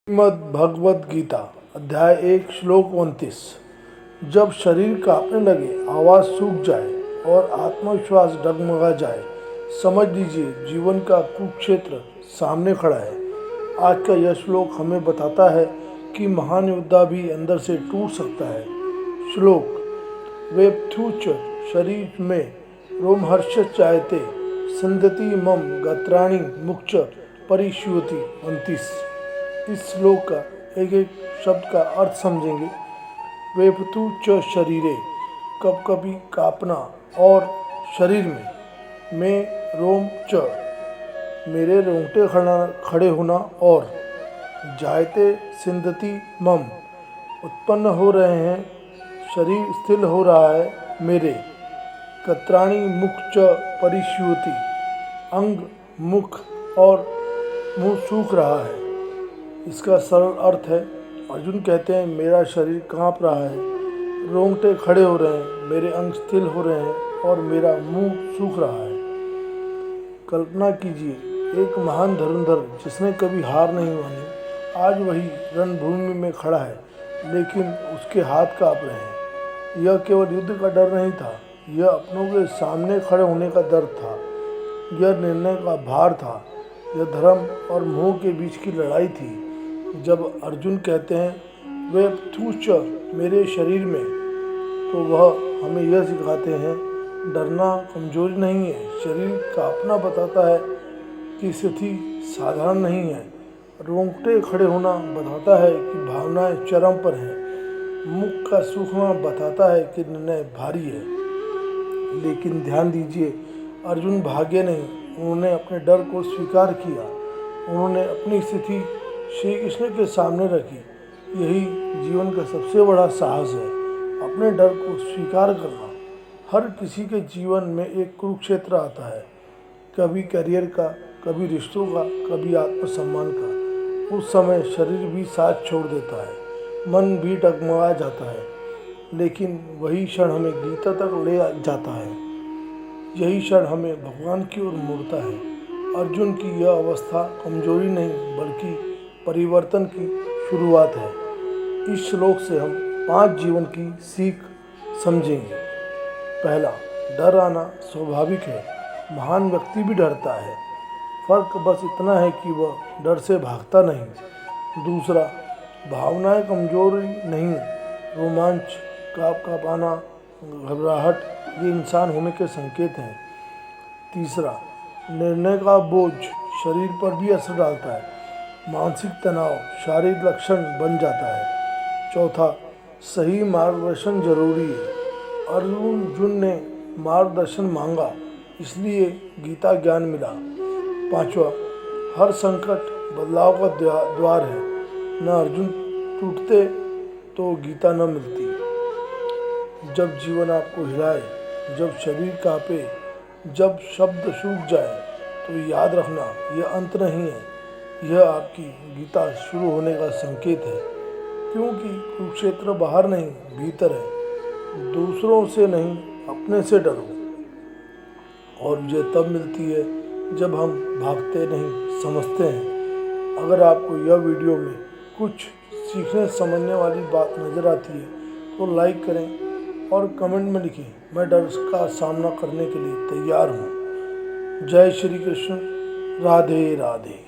श्रीमद् भगवद गीता अध्याय 1 श्लोक 29। जब शरीर कांपने लगे, आवाज़ सूख जाए और आत्मविश्वास डगमगा जाए, समझ लीजिए जीवन का कुरुक्षेत्र सामने खड़ा है। आज का यह श्लोक हमें बताता है कि महान योद्धा भी अंदर से टूट सकता है। श्लोक वेप्थुच शरीर में रोमहर्ष चायते संदति मम गात्राणि मुक्च परिश्योति 29। इस श्लोक का एक एक शब्द का अर्थ समझेंगे। वेपतु च शरीरे, कब कभी कांपना और शरीर में रोम च, मेरे रोंगटे खड़े होना, और जायते सिंधति मम, उत्पन्न हो रहे हैं, शरीर स्थिर हो रहा है मेरे। कत्राणि मुख च परिश्योति, अंग मुख और मुंह सूख रहा है। इसका सरल अर्थ है, अर्जुन कहते हैं मेरा शरीर कांप रहा है, रोंगटे खड़े हो रहे हैं, मेरे अंग स्थिर हो रहे हैं और मेरा मुंह सूख रहा है। कल्पना कीजिए, एक महान धुरंधर जिसने कभी हार नहीं मानी, आज वही रणभूमि में खड़ा है, लेकिन उसके हाथ कांप रहे हैं। यह केवल युद्ध का डर नहीं था, यह अपनों के सामने खड़े होने का डर था, यह निर्णय का भार था, यह धर्म और मोह के बीच की लड़ाई थी। जब अर्जुन कहते हैं वे थूच मेरे शरीर में, तो वह हमें यह सिखाते हैं डरना कमजोरी नहीं है, शरीर कांपना बताता है कि स्थिति साधारण नहीं है, रोंगटे खड़े होना बताता है कि भावनाएं चरम पर हैं, मुख का सूखना बताता है कि निर्णय भारी है। लेकिन ध्यान दीजिए, अर्जुन भागे नहीं, उन्होंने अपने डर को स्वीकार किया, उन्होंने अपनी स्थिति श्री कृष्ण के सामने रखी। यही जीवन का सबसे बड़ा साहस है, अपने डर को स्वीकार करना। हर किसी के जीवन में एक कुरुक्षेत्र आता है, कभी करियर का, कभी रिश्तों का, कभी आत्मसम्मान का। उस समय शरीर भी साथ छोड़ देता है, मन भी डगमगा जाता है, लेकिन वही क्षण हमें गीता तक ले जाता है, यही क्षण हमें भगवान की ओर मोड़ता है। अर्जुन की यह अवस्था कमजोरी नहीं बल्कि परिवर्तन की शुरुआत है। इस श्लोक से हम 5 जीवन की सीख समझेंगे। पहला, डर आना स्वाभाविक है, महान व्यक्ति भी डरता है, फर्क बस इतना है कि वह डर से भागता नहीं। दूसरा, भावनाएं कमजोरी नहीं, रोमांच, कांपना, घबराहट ये इंसान होने के संकेत हैं। तीसरा, निर्णय का बोझ शरीर पर भी असर डालता है, मानसिक तनाव शारीरिक लक्षण बन जाता है। चौथा, सही मार्गदर्शन जरूरी है, अर्जुन ने मार्गदर्शन मांगा, इसलिए गीता ज्ञान मिला। पांचवा, हर संकट बदलाव का द्वार है, न अर्जुन टूटते तो गीता न मिलती। जब जीवन आपको हिलाए, जब शरीर कांपे, जब शब्द सूख जाए, तो याद रखना यह अंत नहीं है, यह आपकी गीता शुरू होने का संकेत है। क्योंकि कुरुक्षेत्र बाहर नहीं भीतर है। दूसरों से नहीं, अपने से डरो। और विजय तब मिलती है जब हम भागते नहीं, समझते हैं। अगर आपको यह वीडियो में कुछ सीखने समझने वाली बात नज़र आती है तो लाइक करें और कमेंट में लिखें, मैं डर का सामना करने के लिए तैयार हूँ। जय श्री कृष्ण। राधे राधे।